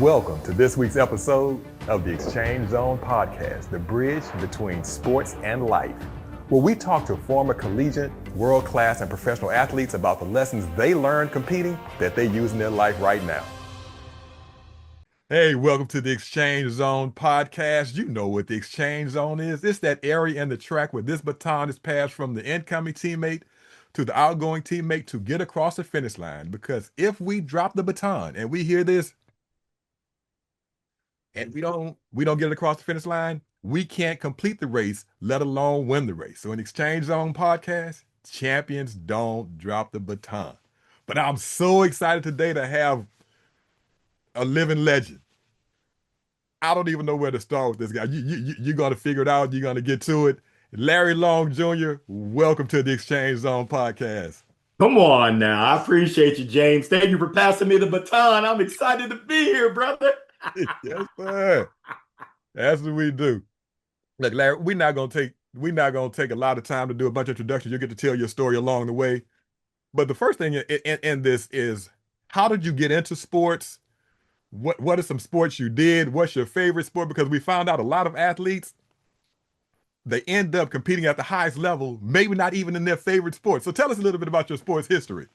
Welcome to this week's episode of the Xchange Zone podcast, the bridge between sports and life, where we talk to former collegiate, world-class, and professional athletes about the lessons they learned competing that they use in their life right now. Hey, welcome to the Xchange Zone podcast. You know what the Xchange Zone is. It's that area in the track where this baton is passed from the incoming teammate to the outgoing teammate to get across the finish line. Because if we drop the baton and we hear this, and we don't get it across the finish line, we can't complete the race, let alone win the race. So in Xchange Zone podcast, champions don't drop the baton. But I'm so excited today to have a living legend. I don't even know where to start with this guy. You're going to figure it out. You're going to get to it. Larry Long Jr., welcome to the Xchange Zone podcast. Come on now. I appreciate you, James. Thank you for passing me the baton. I'm excited to be here, brother. Yes, sir. That's what we do. Look, Larry, we're not gonna take a lot of time to do a bunch of introductions. You'll get to tell your story along the way. But the first thing in this is, how did you get into sports? What are some sports you did? What's your favorite sport? Because we found out a lot of athletes, they end up competing at the highest level, maybe not even in their favorite sport. So tell us a little bit about your sports history.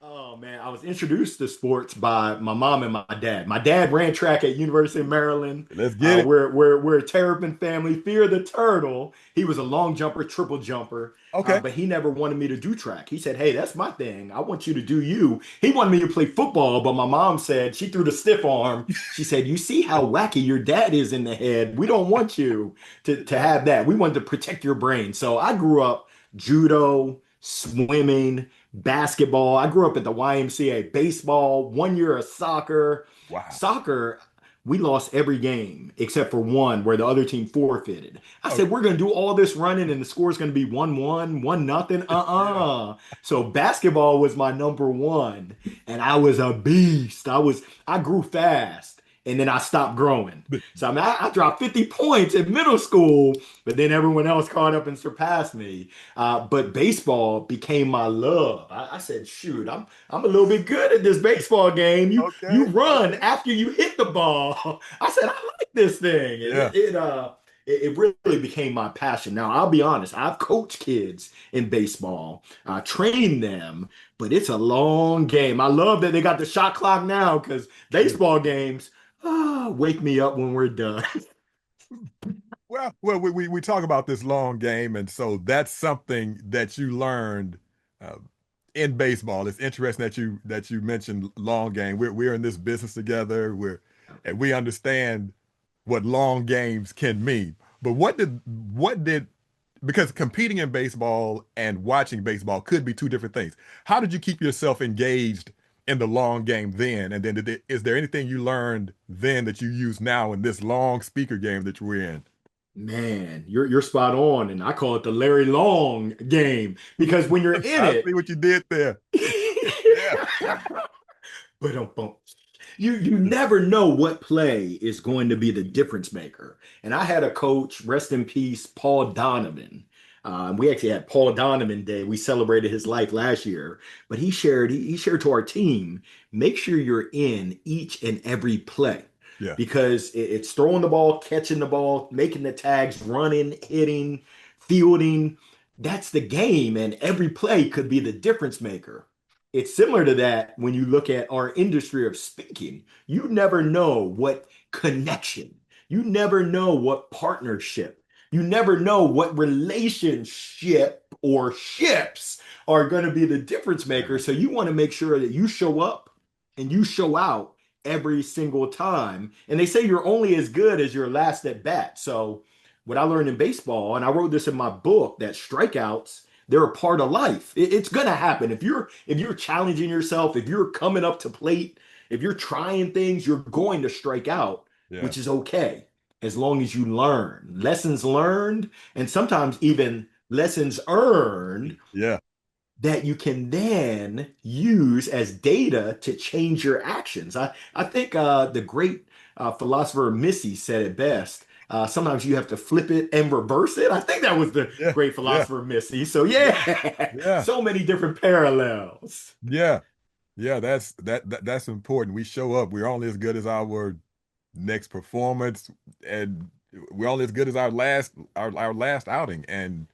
Oh man, I was introduced to sports by my mom and my dad. My dad ran track at University of Maryland. Let's get it. We're a Terrapin family. Fear the turtle. He was a long jumper, triple jumper. Okay. But he never wanted me to do track. He said, "Hey, that's my thing. I want you to do you." He wanted me to play football, but my mom said, she threw the stiff arm. She said, "You see how wacky your dad is in the head. We don't want you to have that. We wanted to protect your brain." So I grew up judo, swimming, basketball. I grew up at the YMCA, baseball, 1 year of soccer. Wow. Soccer, we lost every game except for one where the other team forfeited. I said, we're going to do all this running and the score is going to be 1-1, 1-0. So basketball was my number one and I was a beast. I grew fast. And then I stopped growing. So I dropped 50 points in middle school, but then everyone else caught up and surpassed me. But baseball became my love. I said, shoot, I'm a little bit good at this baseball game. You run after you hit the ball. I said, I like this thing. It really became my passion. Now, I'll be honest, I've coached kids in baseball, trained them, but it's a long game. I love that they got the shot clock now because baseball games, wake me up when we're done. Well, we talk about this long game, and so that's something that you learned in baseball. It's interesting that you mentioned long game. We're in this business together. And we understand what long games can mean. But what did because competing in baseball and watching baseball could be two different things. How did you keep yourself engaged in the long game then? And then is there anything you learned then that you use now in this long speaker game that we're in? Man, you're spot on, and I call it the Larry Long game because when you're in I see what you did there. Yeah. But you never know what play is going to be the difference maker. And I had a coach, rest in peace, Paul Donovan. We actually had Paul Donovan Day. We celebrated his life last year, but he shared to our team, make sure you're in each and every play. Yeah. Because it's throwing the ball, catching the ball, making the tags, running, hitting, fielding. That's the game, and every play could be the difference maker. It's similar to that when you look at our industry of speaking. You never know what connection. You never know what partnership. You never know what relationship or ships are going to be the difference maker. So you want to make sure that you show up and you show out every single time. And they say you're only as good as your last at bat. So what I learned in baseball, and I wrote this in my book, that strikeouts, they're a part of life. It's going to happen. If you're challenging yourself, if you're coming up to plate, if you're trying things, you're going to strike out, which is okay, as long as you learn. Lessons learned, and sometimes even lessons earned. Yeah. That you can then use as data to change your actions. I think the great philosopher Missy said it best. Sometimes you have to flip it and reverse it. I think that was the great philosopher Missy. So so many different parallels. Yeah, that's important. We show up. We're only as good as our next performance, and we're only as good as our last outing. And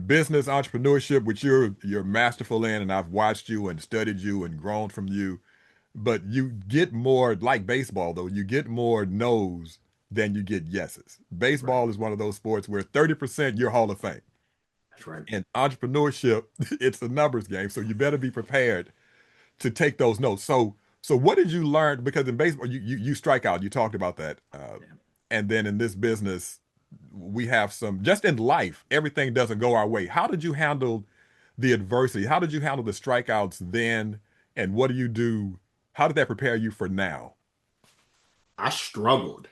business entrepreneurship, which you're masterful in, and I've watched you and studied you and grown from you. But you get more, like baseball, though, you get more no's than you get yeses. Right. Baseball is one of those sports where 30% you're Hall of Fame. That's right. In entrepreneurship, it's a numbers game. So you better be prepared to take those notes. So what did you learn? Because in baseball, you strike out. You talked about that. Yeah. And then in this business, we have some, just in life, everything doesn't go our way. How did you handle the adversity? How did you handle the strikeouts then? And what do you do? How did that prepare you for now? I struggled.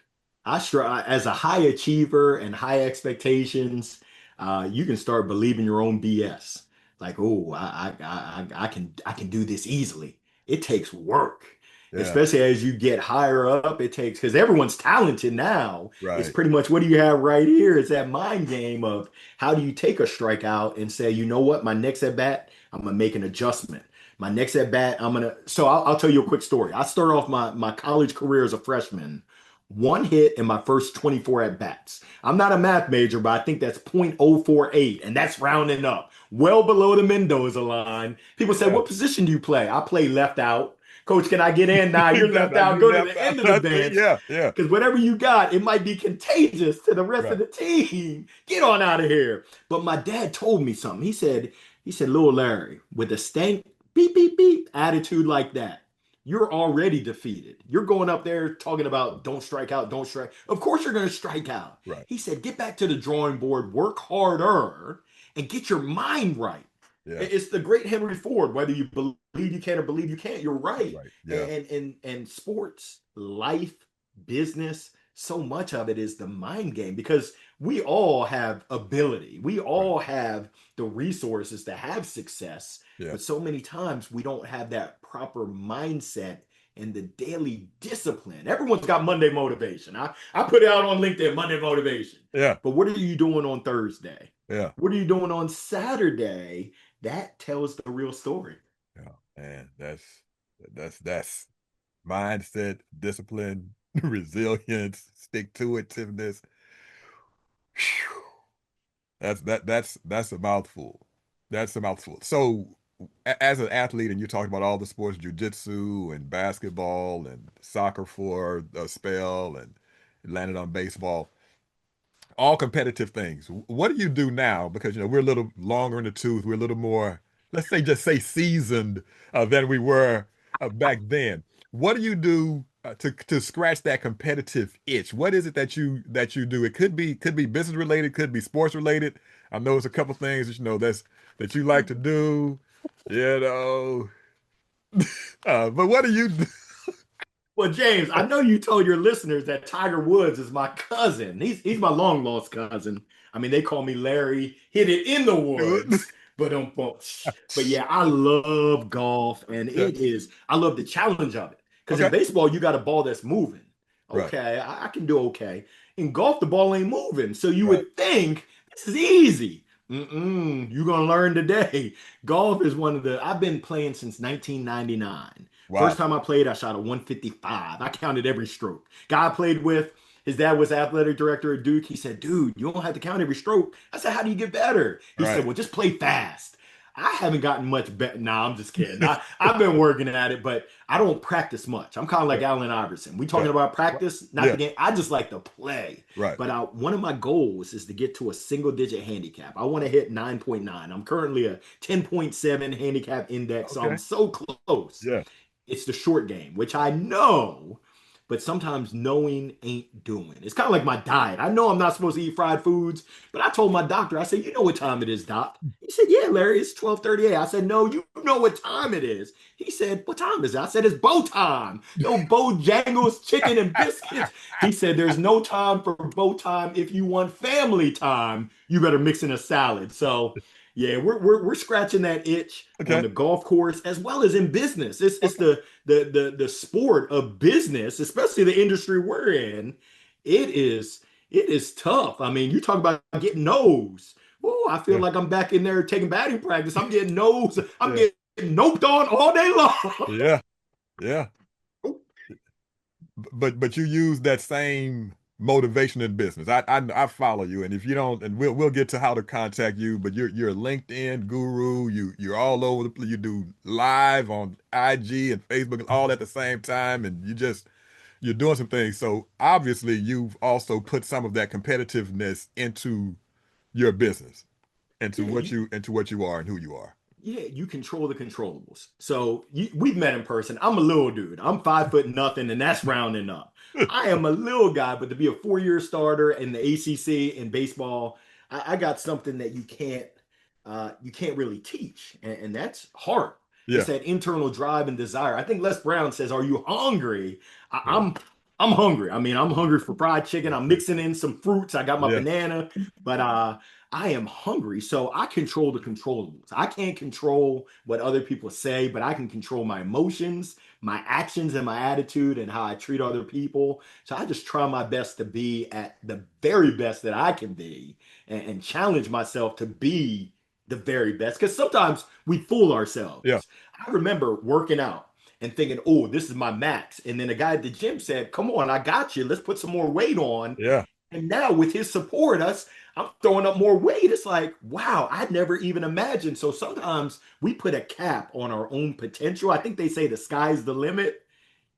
As a high achiever and high expectations. You can start believing your own BS. Like, oh, I can do this easily. It takes work, Yeah, especially as you get higher up. It takes because everyone's talented now. It's right, pretty much what do you have right here? It's that mind game of how do you take a strikeout and say, you know what, my next at bat, I'm gonna make an adjustment. My next at bat, I'm gonna. So I'll tell you a quick story. I started off my college career as a freshman, one hit in my first 24 at bats. I'm not a math major, but I think that's .048, and that's rounding up, well below the Mendoza line. People say, yeah. "What position do you play?" I play left out. Coach, can I get in? Nah, you're left out. You Go to left the out. end of the That's it. bench Yeah, yeah. because whatever you got, it might be contagious to the rest of Right, the team. Get on out of here. But my dad told me something. He said, little Larry, with a stank, beep, beep, beep attitude like that, you're already defeated. You're going up there talking about don't strike out, don't strike. Of course you're going to strike out. right. He said, get back to the drawing board, work harder, and get your mind right. Yeah, It's the great Henry Ford. Whether you believe you can or believe you can't, you're right. right. Yeah, And sports, life, business, so much of it is the mind game because we all have ability. We right. all have the resources to have success, Yeah. but so many times we don't have that proper mindset and the daily discipline. Everyone's got Monday motivation. I put it out on LinkedIn, Monday motivation. Yeah. But what are you doing on Thursday? Yeah. What are you doing on Saturday? That tells the real story. Yeah. Man, that's mindset, discipline, resilience, stick to itiveness. Phew. That's a mouthful. That's a mouthful. So as an athlete, and you talked about all the sports, jujitsu and basketball and soccer for a spell, and landed on baseball, all competitive things. What do you do now? Because we're a little longer in the tooth, we're a little more, let's say, just say seasoned than we were back then. What do you do to scratch that competitive itch? What is it that you do? It could be business related, could be sports related. I know it's a couple things that you like to do, you know. But what do you do? Well, James, I know you told your listeners that Tiger Woods is my cousin. He's my long lost cousin. I mean, they call me Larry. Hit it in the woods. But yeah, I love golf, and Yeah. I love the challenge of it. Because in Okay. baseball, you got a ball that's moving. Right. Okay, I can do okay. In golf, the ball ain't moving, so you Right. would think this is easy. You're gonna learn today. Golf is one of the. I've been playing since 1999. First Wow. time I played, I shot a 155. I counted every stroke. Guy I played with, his dad was athletic director at Duke. He said, dude, you don't have to count every stroke. I said, how do you get better? He said, Right. well, just play fast. I haven't gotten much better. Nah, I'm just kidding. I've been working at it, but I don't practice much. I'm kind of like Right. Allen Iverson. We talking Right. about practice, not Yeah. the game. I just like to play. Right. But one of my goals is to get to a single digit handicap. I want to hit 9.9. I'm currently a 10.7 handicap index, so I'm Okay. so close. Yeah. It's the short game, which I know, but sometimes knowing ain't doing. It's kind of like my diet. I know I'm not supposed to eat fried foods, but I told my doctor, I said, you know what time it is, doc? He said, yeah, Larry, it's 12:38. I said, no, you know what time it is. He said, what time is it? I said, it's bow time. No Bojangles, chicken, and biscuits. He said, there's no time for bow time. If you want family time, you better mix in a salad. So yeah, we're scratching that itch on Okay. the golf course as well as in business. It's Okay. the sport of business, especially the industry we're in. It is it is tough. I mean, you talk about getting no's. Oh, I feel Yeah. like I'm back in there taking batting practice. I'm getting no's. I'm Yeah. getting noped on all day long. Yeah. Yeah. but you use that same motivation in business. I follow you, and if you don't, and we'll get to how to contact you. But you're a LinkedIn guru. You're all over the place. You do live on IG and Facebook and all at the same time, and you're doing some things. So obviously, you've also put some of that competitiveness into your business, Yeah, into what you are and who you are. yeah, you control the controllables. So we've met in person. I'm a little dude. I'm 5 foot nothing, and that's rounding up. I am a little guy, but to be a 4 year starter in the ACC in baseball, I got something that you can't really teach, and that's hard. It's Yeah, that internal drive and desire. I think Les Brown says, "Are you hungry?" I, yeah, I'm hungry. I mean, I'm hungry for fried chicken. I'm mixing in some fruits. I got my yeah, banana, but I am hungry, so I control the controllables. I can't control what other people say, but I can control my emotions, my actions, and my attitude, and how I treat other people. So I just try my best to be at the very best that I can be, and challenge myself to be the very best. Because sometimes we fool yeah, ourselves. I remember working out and thinking, "Oh, this is my max," and then a guy at the gym said, "Come on, I got you. Let's put some more weight on." yeah. And now with his support, I'm throwing up more weight. It's like, wow, I never even imagined. So sometimes we put a cap on our own potential. I think they say the sky's the limit.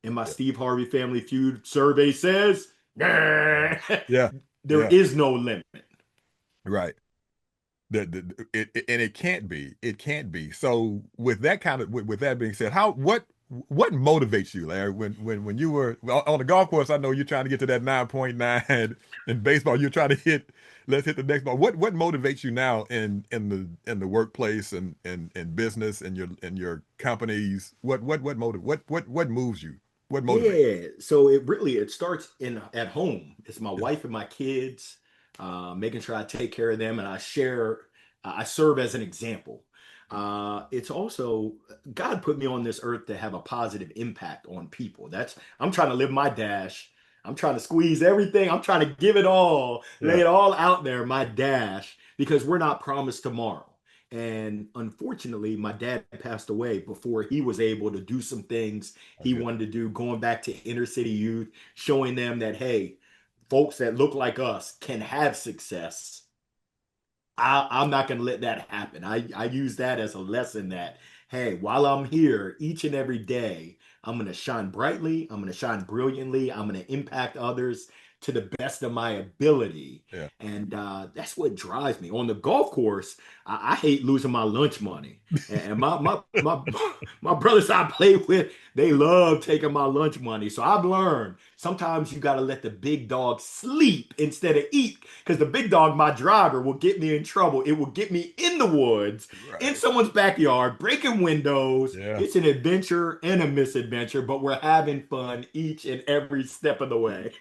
And my Yeah. Steve Harvey Family Feud survey says, "Nah, Yeah, there yeah, is no limit." right. And it can't be. It can't be. So with that with that being said, what motivates you, Larry? When you were on the golf course, I know you're trying to get to that 9.9. In baseball, you're trying to hit. Let's hit the next ball. What motivates you now in the workplace and business and your companies? What moves you? What motivates? Yeah, so it starts in at home. It's my You? wife and my kids, making sure I take care of them and I serve as an example. It's also God put me on this earth to have a positive impact on people. I'm trying to live my dash. I'm trying to squeeze everything. I'm trying to give it all, lay Yeah, it all out there, my dash, because we're not promised tomorrow. And unfortunately, my dad passed away before he was able to do some things I he get. wanted to do, going back to inner city youth, showing them that, hey, folks that look like us can have success. I'm not going to let that happen. I use that as a lesson that, hey, while I'm here each and every day, I'm going to shine brightly. I'm going to shine brilliantly. I'm going to impact others to the best of my ability. Yeah. And that's what drives me. On the golf course, I hate losing my lunch money. And my brothers I play with, they love taking my lunch money. So I've learned sometimes you got to let the big dog sleep instead of eat, because the big dog, my driver, will get me in trouble. It will get me in the woods, in Right. someone's backyard, breaking windows. Yeah. It's an adventure and a misadventure, but we're having fun each and every step of the way.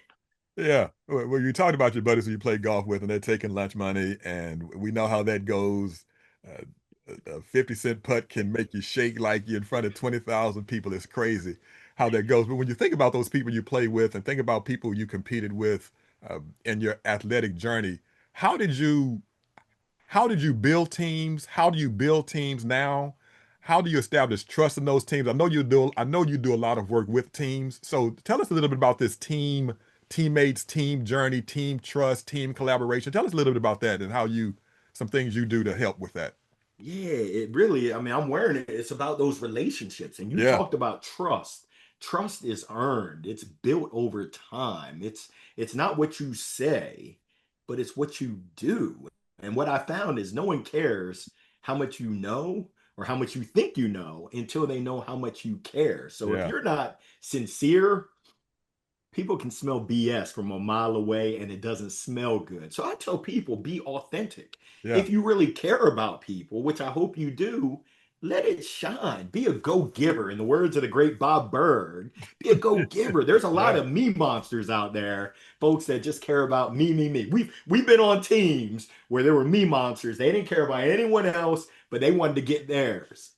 Yeah. Well, you talked about your buddies who you play golf with, and they're taking lunch money, and we know how that goes. Uh, a 50-cent putt can make you shake like you're in front of 20,000 people. It's crazy how that goes. But when you think about those people you play with and think about people you competed with in your athletic journey, how did you how did you build teams? How do you build teams now? How do you establish trust in those teams? I know you do a lot of work with teams. So tell us a little bit about this teammates, team journey, team trust, team collaboration. Tell us a little bit about that and how you some things you do to help with that. Yeah, it really, I mean, I'm wearing it. It's about those relationships. And you Yeah, talked about trust. Trust is earned. It's built over time. It's not what you say, but it's what you do. And what I found is no one cares how much you know or how much you think you know until they know how much you care. So if yeah, you're not sincere, people can smell BS from a mile away and it doesn't smell good. So I tell people, be authentic. yeah, If you really care about people, which I hope you do, let it shine. Be a go-giver. In the words of the great Bob Berg, be a go-giver. There's a lot yeah, of me monsters out there, folks that just care about me, me, me. We've been on teams where there were me monsters. They didn't care about anyone else, but they wanted to get theirs.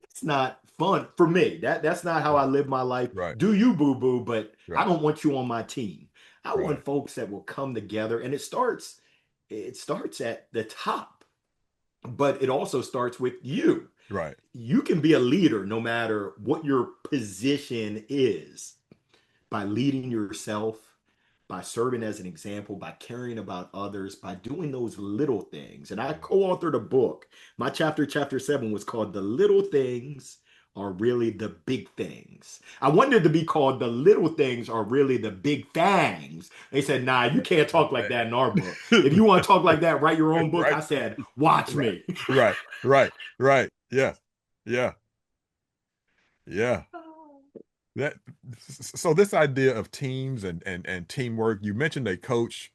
It's not fun for me. That's not how I live my life. right, Do you, boo boo? But I right, don't want you on my team. I right, want folks that will come together, and it starts at the top, but it also starts with you. right. You can be a leader no matter what your position is. by leading yourself, by serving as an example, by caring about others, by doing those little things. And I co-authored a book. My chapter 7, was called The Little Things Are Really the Big Things. I wanted it to be called The Little Things Are Really the Big Things. They said, nah, you can't talk like that in our book. If you want to talk like that, write your own book. Right, I said, watch right, me. right, right, right. Yeah, yeah, yeah. That so this idea of teams and teamwork. You mentioned a coach.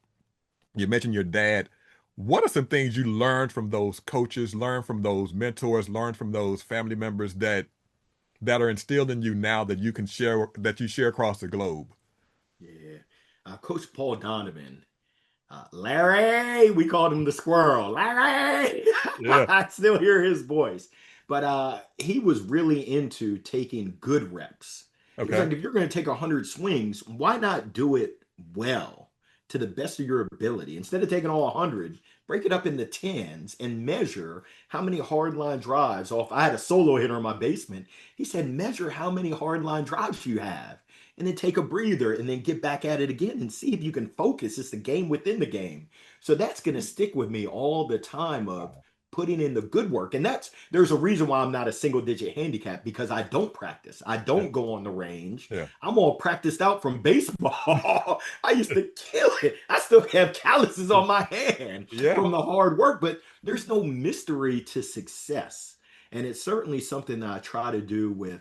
You mentioned your dad. What are some things you learned from those coaches, learned from those mentors, learned from those family members that are instilled in you now that you can share that you share across the globe? Yeah. Coach Paul Donovan. Larry, we called him the squirrel. Larry, Yeah. I still hear his voice. But he was really into taking good reps. He was Okay. like, if you're going to take 100 swings, why not do it well to the best of your ability? Instead of taking all 100, break it up into tens and measure how many hard line drives off. I had a solo hitter in my basement. He said, measure how many hard line drives you have and then take a breather and then get back at it again and see if you can focus. It's the game within the game. So that's going to stick with me all the time of Wow. putting in the good work. And there's a reason why I'm not a single digit handicap because I don't practice. I Yeah. don't go on the range. Yeah. I'm all practiced out from baseball. I used to kill it. I still have calluses on my hand Yeah. from the hard work, but there's no mystery to success. And it's certainly something that I try to do with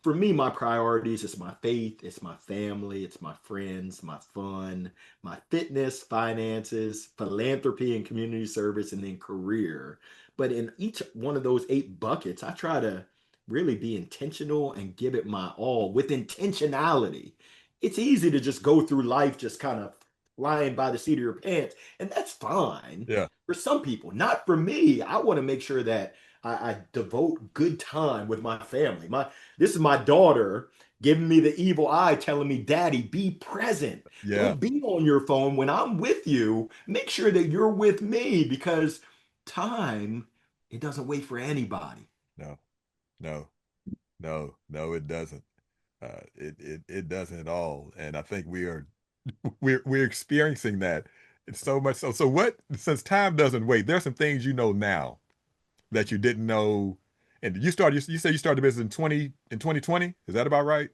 for me, my priorities is my faith, it's my family, it's my friends, my fun, my fitness, finances, philanthropy and community service, and then career. But in each one of those 8 buckets, I try to really be intentional and give it my all with intentionality. It's easy to just go through life just kind of flying by the seat of your pants, and that's fine Yeah. for some people. Not for me. I want to make sure that I devote good time with my family. This is my daughter giving me the evil eye, telling me, Daddy, be present. Yeah. Don't be on your phone when I'm with you. Make sure that you're with me because time, it doesn't wait for anybody. No. No. No. No. It doesn't. It doesn't at all. And I think we're experiencing that. It's so much so. So what? Since time doesn't wait, there's some things you know now that you didn't know. And you said you started the business in 2020. Is that about right?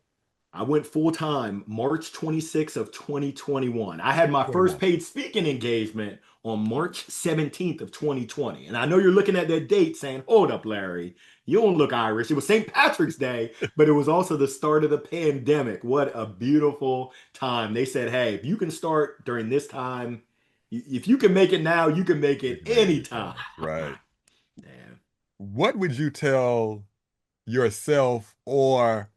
I went full time March 26th of 2021. I had my first 21. paid speaking engagement on March 17th of 2020. And I know you're looking at that date saying, hold up, Larry, you don't look Irish. It was St. Patrick's Day, but it was also the start of the pandemic. What a beautiful time. They said, hey, if you can start during this time, if you can make it now, you can make You it can make it anytime. anytime. Right. Damn. What would you tell yourself or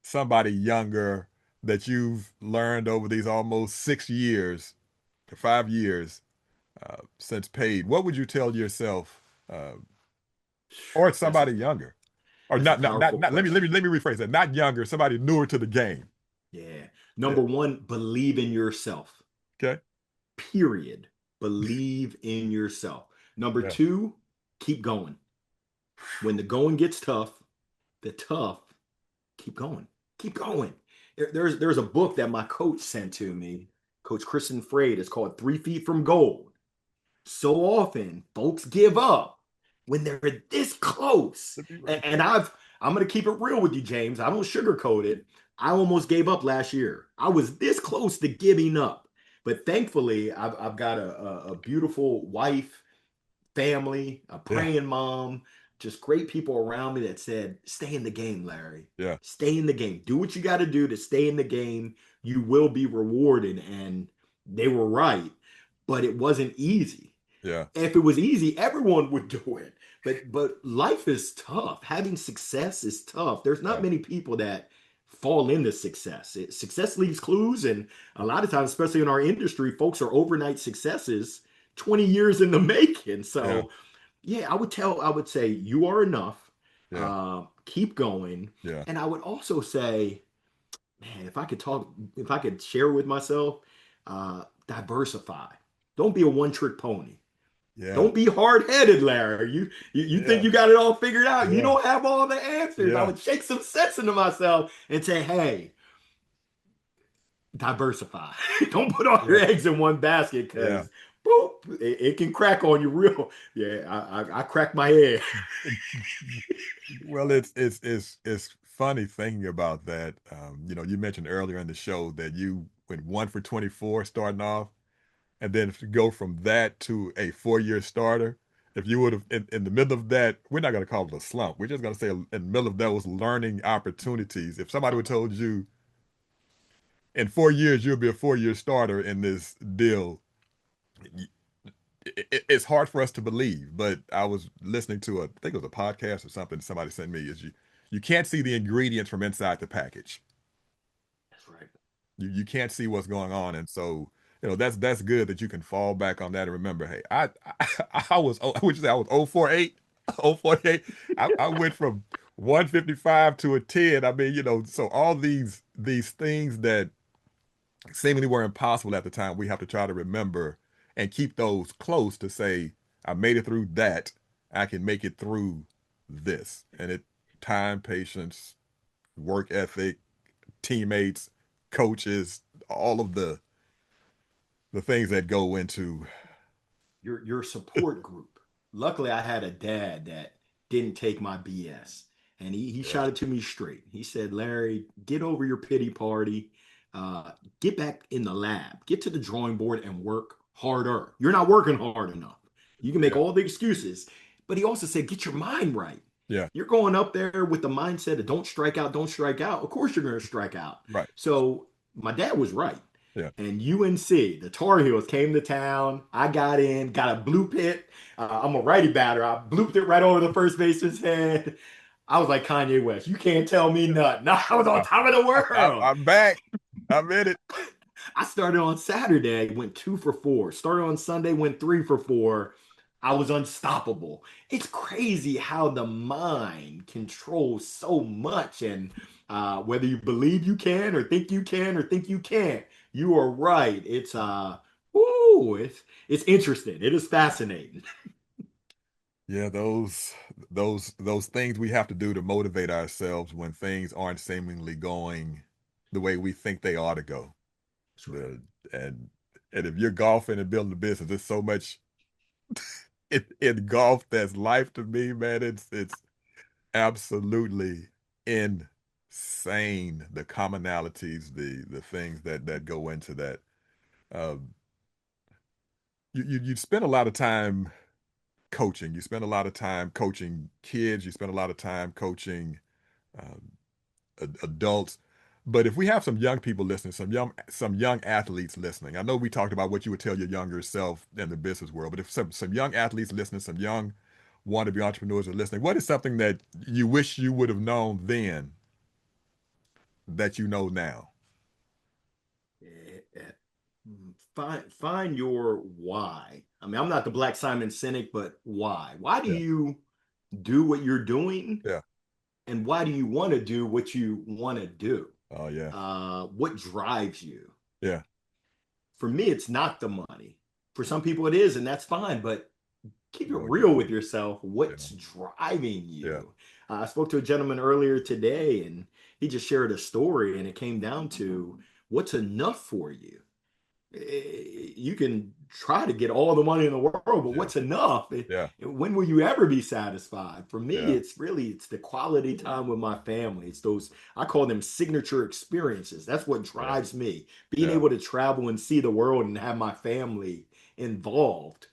somebody younger that you've learned over these almost 6 years or 5 years since paid? What would you tell yourself or That's a somebody younger? Or that's a not powerful not question. let me rephrase that. Not younger, somebody newer to the game. Yeah. Yeah. Number one, believe in yourself. Okay. Period. Believe in yourself. Number Yeah. two, keep going. When the going gets tough, the tough, keep going. Keep going. There's a book that my coach sent to me, Coach Kristen Freyd. It's called 3 Feet from Gold. So often, folks give up when they're this close. To be right And there. I'm gonna keep it real with you, James. I don't sugarcoat it. I almost gave up last year. I was this close to giving up. But thankfully, I've got a beautiful wife, family, a Yeah. praying mom, just great people around me that said, stay in the game, Larry. Yeah. Stay in the game. Do what you got to do to stay in the game. You will be rewarded. And they were right, but it wasn't easy. Yeah. If it was easy, everyone would do it. But life is tough. Having success is tough. There's not Yeah. many people that fall into success. Success leaves clues, and a lot of times, especially in our industry, folks are overnight successes, 20 years in the making. Yeah. So yeah, I would say you are enough. Yeah. Keep going. Yeah. And I would also say, man, if I could share with myself, diversify. Don't be a one-trick pony. Yeah. Don't be hard-headed, Larry. You think Yeah. you got it all figured out. You Yeah. don't have all the answers. I Yeah. would shake some sense into myself and say, hey, diversify. Don't put all your Yeah, eggs in one basket yeah. because boop, it can crack on you real. Yeah, I cracked my head. Well, it's funny thinking about that. You mentioned earlier in the show that you went 1 for 24 starting off, and then if you go from that to a 4-year starter, if you would have in the middle of that, we're not going to call it a slump. We're just going to say in the middle of those learning opportunities. If somebody would have told you in 4 years you'll be a 4-year starter in this deal, it's hard for us to believe. But I was listening to I think it was a podcast or something somebody sent me. Is you can't see the ingredients from inside the package. That's right. You can't see what's going on, and so that's good that you can fall back on that and remember, hey, I was would you say I was 048, 048. I went from 155 to a 10. I mean, so all these things that seemingly were impossible at the time, we have to try to remember and keep those close to say, I made it through that. I can make it through this. And time, patience, work ethic, teammates, coaches, all of the things that go into. Your support group. Luckily, I had a dad that didn't take my BS, and he Yeah, shot it to me straight. He said, "Larry, get over your pity party. Get back in the lab. Get to the drawing board and work harder. You're not working hard enough. You can make yeah, all the excuses." But he also said, "Get your mind right. yeah, You're going up there with the mindset of don't strike out, don't strike out. Of course, you're going to strike out." right, So my dad was right. yeah, And UNC, the Tar Heels came to town. I got in, got a bloop hit. I'm a righty batter. I blooped it right over the first baseman's head. I was like Kanye West. You can't tell me nothing. I was on I, top of the world. I'm back. I'm in it. I started on Saturday, went 2 for 4. Started on Sunday, went 3 for 4. I was unstoppable. It's crazy how the mind controls so much. And whether you believe you can or think you can or think you can't, you are right. It's interesting. It is fascinating. Yeah, those things we have to do to motivate ourselves when things aren't seemingly going the way we think they ought to go. That's right. The and and if you're golfing and building a business, there's so much in golf that's life to me, man. It's absolutely insane the commonalities, the things that go into that. Um, you spend a lot of time coaching. You spend a lot of time coaching kids. You spend a lot of time coaching um, adults. But if we have some young people listening, some young athletes listening, I know we talked about what you would tell your younger self in the business world, but if some young athletes listening, some young wannabe entrepreneurs are listening, what is something that you wish you would have known then that you know now? Eh, eh, find your why. I mean, I'm not the Black Simon Sinek, but why? Why do Yeah, you do what you're doing? yeah, And why do you want to do what you want to do? oh yeah, What drives you? yeah, For me, it's not the money. For some people, it is, and that's fine. But keep it no real doubt. with yourself. Yeah, What's driving yeah, you? I spoke to a gentleman earlier today, and he just shared a story, and it came down to what's enough for you. You can try to get all the money in the world, but yeah, what's enough? yeah, When will you ever be satisfied? For me, yeah, it's the quality time with my family. It's those I call them signature experiences. That's what yeah, drives me. Being yeah, able to travel and see the world and have my family involved.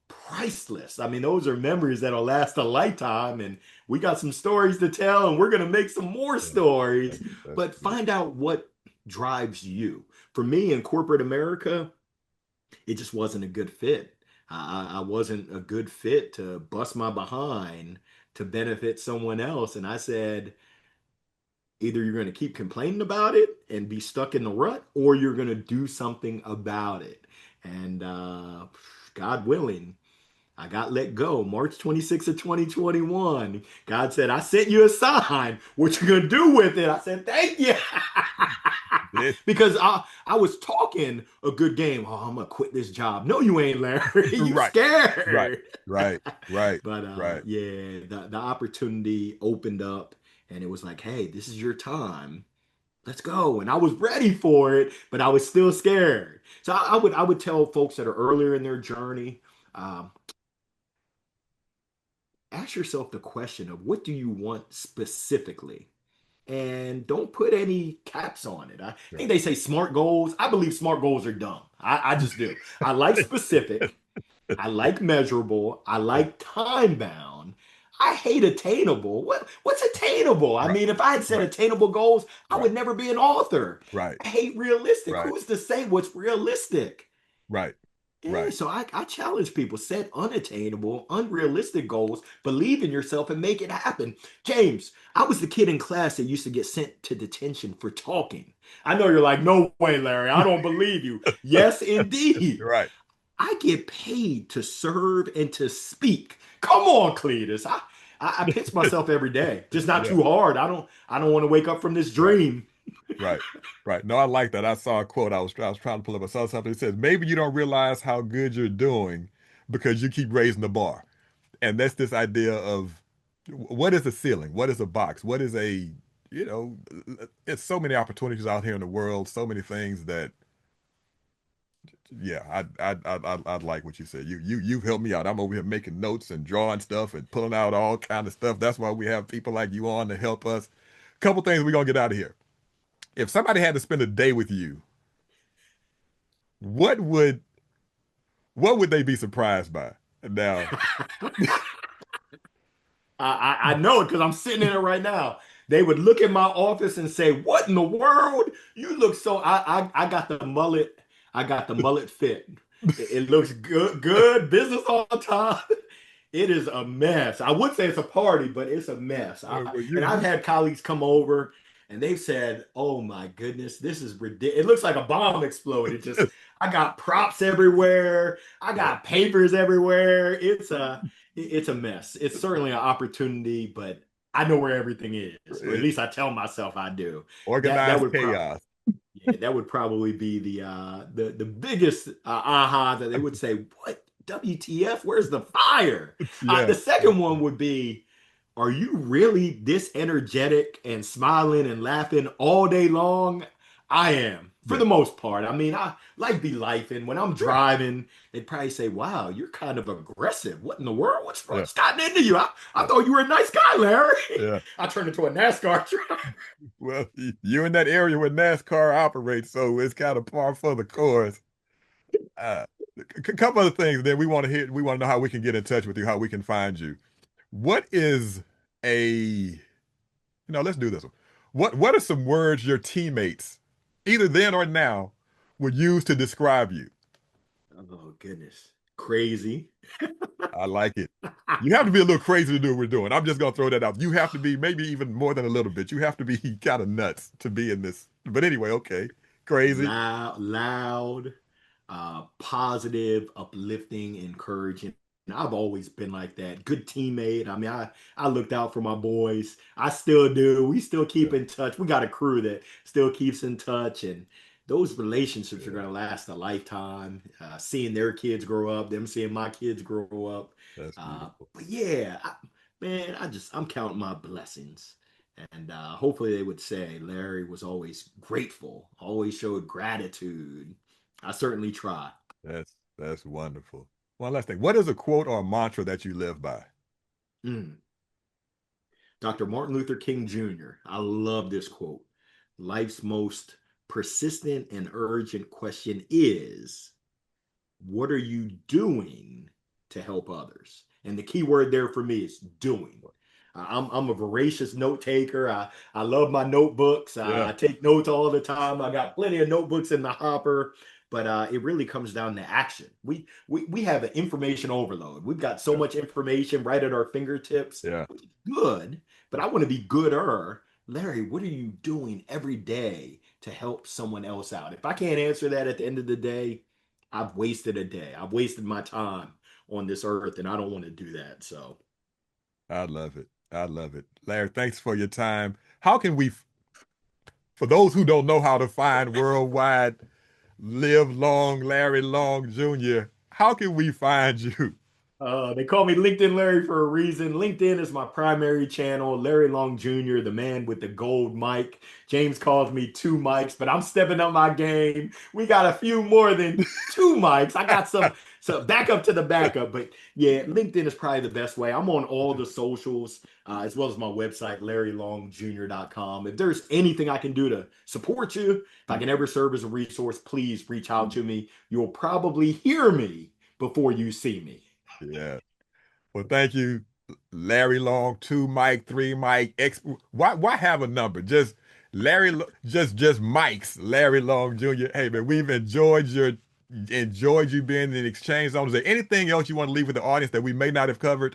Priceless. I mean, those are memories that'll last a lifetime. And we got some stories to tell, and we're gonna make some more yeah. stories. That's But good. find out what drives you. For me in corporate America, it just wasn't a good fit. I wasn't a good fit to bust my behind to benefit someone else. And I said, either you're going to keep complaining about it and be stuck in the rut, or you're going to do something about it. And God willing, I got let go March 26th of 2021. God said, I sent you a sign. What you going to do with it? I said, thank you. Yeah. Because I was talking a good game. Oh, I'm gonna quit this job. No, you ain't, Larry. You Right, right, scared. right, right, But right. yeah, the opportunity opened up, and it was like, hey, this is your time. let's go. And I was ready for it, but I was still scared. So I would tell folks that are earlier in their journey, um, ask yourself the question of what do you want specifically? And don't put any caps on it. I Right. think they say smart goals. I believe smart goals are dumb. I just do. I like specific. I like measurable. I like time bound. I hate attainable. What's attainable? I Right. mean, if I had said Right. attainable goals, I Right. would never be an author. Right. I hate realistic. Right. Who's to say what's realistic? Right. Yeah, Right. so I challenge people, set unattainable, unrealistic goals, believe in yourself and make it happen. James, I was the kid in class that used to get sent to detention for talking. I know you're like, no way, Larry, I don't believe you. Yes, indeed. Right. I get paid to serve and to speak. Come on, Cletus. I pinch myself every day, just not Yeah. too hard. I don't want to wake up from this Right. dream. Right. Right. No, I like that. I saw a quote. I was trying to pull up. I saw something that says maybe you don't realize how good you're doing because you keep raising the bar. And that's this idea of what is a ceiling? What is a box? What is a, you know, it's so many opportunities out here in the world, so many things that, yeah, I'd like what you said. You've helped me out. I'm over here making notes and drawing stuff and pulling out all kind of stuff. That's why we have people like you on to help us. Couple things we're gonna get out of here. If somebody had to spend a day with you, what would what would they be surprised by? Now, I know it because I'm sitting in it right now. They would look at my office and say, "What in the world? You look so." I got the mullet. I got the mullet fit. It looks good, good business all the time. It is a mess. I would say it's a party, but it's a mess. well, And I've you had colleagues come over and they've said, "Oh my goodness, this is ridiculous. It looks like a bomb exploded. Just I got props everywhere. I yeah, got papers everywhere. It's a mess. It's certainly an opportunity, but I know where everything is, or at it, least I tell myself I do. That organized would probably chaos. yeah, that would probably be the biggest aha that they would say, "What WTF? Where's the fire?" Yeah, The second one would be, "Are you really this energetic and smiling and laughing all day long?" I am, for yeah, the most part. I mean, I like be life, and when I'm yeah, driving, they'd probably say, "Wow, you're kind of aggressive. What in the world? What's yeah, what's gotten into you? I yeah, thought you were a nice guy, Larry." yeah. I turned into a NASCAR driver. Well, you're in that area where NASCAR operates, so it's kind of par for the course. Uh, a couple other things. Then we want to hear. We want to know how we can get in touch with you, how we can find you. What is a let's do this one. What are some words your teammates, either then or now, would use to describe you? Oh goodness, crazy. I like it. You have to be a little crazy to do what we're doing. I'm just gonna throw that out. You have to be maybe even more than a little bit. You have to be kind of nuts to be in this. But anyway, okay. Crazy. Loud, positive, uplifting, encouraging. And I've always been like that. Good teammate. I mean, I looked out for my boys. I still do. We still Yeah, keep in touch. We got a crew that still keeps in touch, and those relationships are yeah, going to last a lifetime. Seeing their kids grow up, them seeing my kids grow up. that's beautiful. But yeah, man, I'm counting my blessings. And hopefully they would say Larry was always grateful, always showed gratitude. I certainly try. That's wonderful. One last thing. What is a quote or a mantra that you live by? Mm. Dr. Martin Luther King Jr. I love this quote. Life's most persistent and urgent question is, what are you doing to help others? And the key word there for me is doing. I'm a voracious note taker. I love my notebooks. Yeah, I take notes all the time. I got plenty of notebooks in the hopper, but it really comes down to action. We have an information overload. We've got so yeah, much information right at our fingertips, yeah. which is good, but I want to be gooder. Larry, what are you doing every day to help someone else out? If I can't answer that at the end of the day, I've wasted a day. I've wasted my time on this earth, and I don't want to do that. So, I love it. I love it. Larry, thanks for your time. How can we, for those who don't know how to find worldwide, live long Larry Long Jr., how can we find you? They call me LinkedIn Larry for a reason. LinkedIn is my primary channel. Larry Long Jr., the man with the gold mic. James calls me two mics, but I'm stepping up my game. We got a few more than two mics. I got some so backup to the backup, but yeah, LinkedIn is probably the best way. I'm on all the socials, as well as my website, LarryLongJr.com. If there's anything I can do to support you, if I can ever serve as a resource, please reach out to me. You'll probably hear me before you see me. Yeah. Well, thank you, Larry Long, two Mike, three Mike, X. Why have a number? Just just Mike's Larry Long Jr. Hey man, we've enjoyed you being in the exchange zone. Is there anything else you want to leave with the audience that we may not have covered?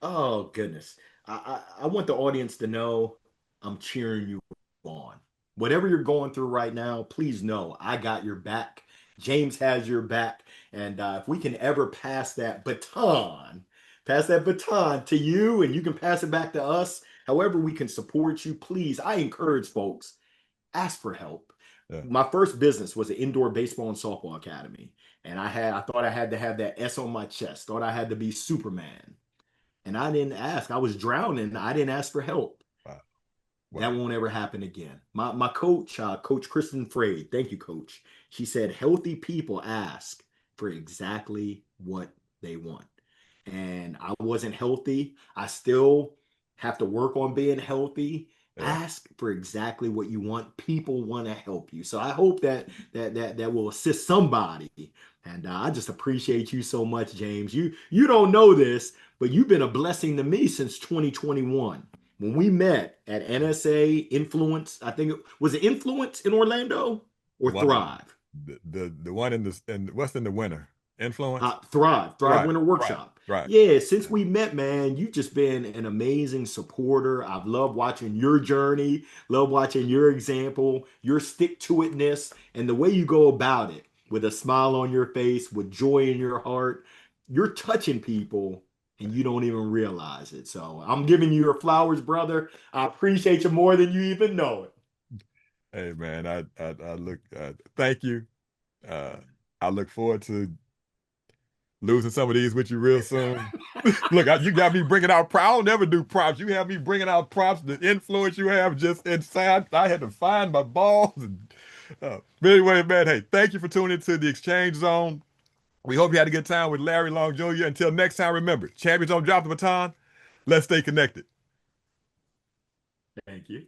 Oh goodness. I want the audience to know I'm cheering you on. Whatever you're going through right now, please know I got your back. James has your back. And if we can ever pass that baton to you and you can pass it back to us, however we can support you, please, I encourage folks, ask for help. Yeah. My first business was an indoor baseball and softball academy. And I thought I had to have that S on my chest, thought I had to be Superman. And I didn't ask. I was drowning. I didn't ask for help. Wow. That Wow. won't ever happen again. My coach, Coach Kristen Frey, thank you, Coach. She said, healthy people ask for exactly what they want. And I wasn't healthy. I still have to work on being healthy. Yeah. Ask for exactly what you want. People want to help you. So I hope that will assist somebody. And I just appreciate you so much, James. You don't know this, but you've been a blessing to me since 2021 when we met at NSA Influence. I think it was it Influence in Orlando or One of Thrive. the one in what's in the winter? Influence? Thrive Right. Winter Right. Workshop. Right. Yeah, since we met, man, you've just been an amazing supporter. I've loved watching your journey, love watching your example, your stick to itness, and the way you go about it with a smile on your face, with joy in your heart. You're touching people and you don't even realize it. So I'm giving you your flowers, brother. I appreciate you more than you even know it. Hey man, I look thank you. Uh I look forward to losing some of these with you real soon. Look, you got me bringing out props. I'll never do props. You have me bringing out props. The influence you have just inside. I had to find my balls. But anyway, man, hey, thank you for tuning into the Exchange Zone. We hope you had a good time with Larry Long Jr. Until next time, remember, champions don't drop the baton. Let's stay connected. Thank you.